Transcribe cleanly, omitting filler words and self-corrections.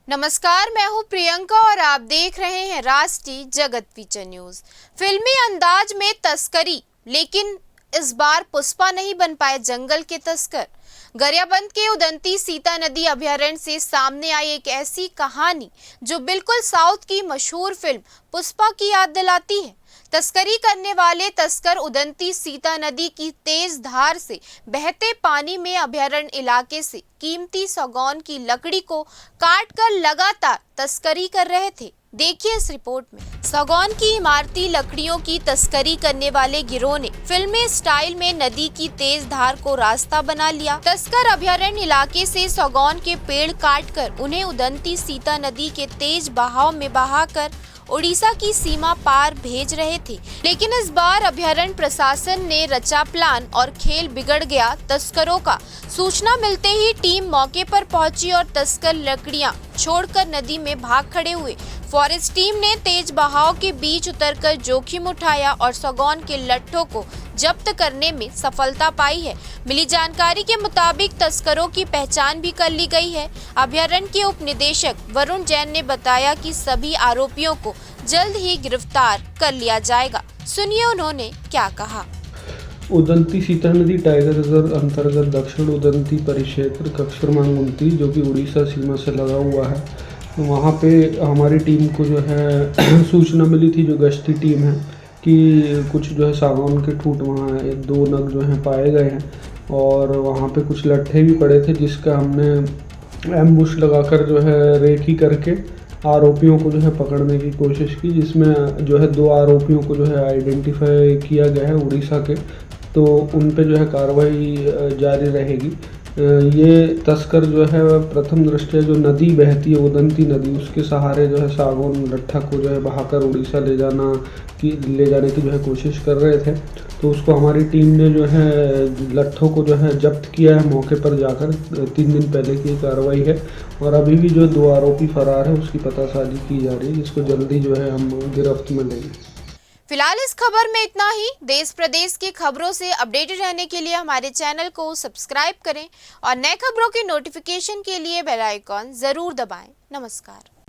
नमस्कार, मैं हूं प्रियंका और आप देख रहे हैं राष्ट्रीय जगत फीचर न्यूज। फिल्मी अंदाज में तस्करी, लेकिन इस बार पुष्पा नहीं बन पाए जंगल के तस्कर। गरियाबंद के उदंती सीता नदी अभयारण्य से सामने आई एक ऐसी कहानी जो बिल्कुल साउथ की मशहूर फिल्म पुष्पा की याद दिलाती है। तस्करी करने वाले तस्कर उदंती सीता नदी की तेज धार से बहते पानी में अभयारण्य इलाके से कीमती सागौन की लकड़ी को काटकर लगातार तस्करी कर रहे थे। देखिए इस रिपोर्ट में। सागौन की इमारती लकड़ियों की तस्करी करने वाले गिरोह ने फिल्मी स्टाइल में नदी की तेज धार को रास्ता बना लिया। तस्कर अभयारण्य इलाके से सागौन के पेड़ काटकर उन्हें उदंती सीता नदी के तेज बहाव में बहाकर उड़ीसा की सीमा पार भेज रहे थे, लेकिन इस बार अभयारण्य प्रशासन ने रचा प्लान और खेल बिगड़ गया। तस्करों का सूचना मिलते ही टीम मौके पर पहुंची और तस्कर लकड़ियां छोड़कर नदी में भाग खड़े हुए। फॉरेस्ट टीम ने तेज बहाव के बीच उतरकर जोखिम उठाया और सागौन के लट्ठों को जब्त करने में सफलता पाई है। मिली जानकारी के मुताबिक तस्करों की पहचान भी कर ली गई है। अभयारण्य के उप निदेशक वरुण जैन ने बताया कि सभी आरोपियों को जल्द ही गिरफ्तार कर लिया जाएगा। सुनिए उन्होंने क्या कहा। उदंती सीता नदी टाइगर रिजर्व अंतर्गत दक्षिण उदंती परिक्षेत्र कक्षरमांग जो कि उड़ीसा सीमा से लगा हुआ है, वहाँ पे हमारी टीम को जो है सूचना मिली थी, जो गश्ती टीम है, कि कुछ जो है सागौन के ठूंठ वहाँ 2 नग जो हैं पाए गए हैं और वहाँ पे कुछ लट्ठे भी पड़े थे, जिसका हमने एम्बुश लगाकर जो है रेकी करके आरोपियों को जो है पकड़ने की कोशिश की, जिसमें जो है 2 आरोपियों को जो है आइडेंटिफाई किया गया है उड़ीसा के। तो उन पे जो है कार्रवाई जारी रहेगी। ये तस्कर जो है प्रथम दृष्टया जो नदी बहती है उदंती नदी, उसके सहारे जो है सागौन लट्ठा को जो है बहाकर उड़ीसा ले जाने की जो है कोशिश कर रहे थे। तो उसको हमारी टीम ने जो है लट्ठों को जो है जब्त किया है मौके पर जाकर। 3 दिन पहले की कार्रवाई है और अभी भी जो 2 आरोपी फरार है उसकी पतासाजी की जा रही है, जिसको जल्दी जो है हम गिरफ्त में लेंगे। फिलहाल इस खबर में इतना ही। देश प्रदेश की खबरों से अपडेटेड रहने के लिए हमारे चैनल को सब्सक्राइब करें और नए खबरों की नोटिफिकेशन के लिए बेल आइकॉन जरूर दबाएं। नमस्कार।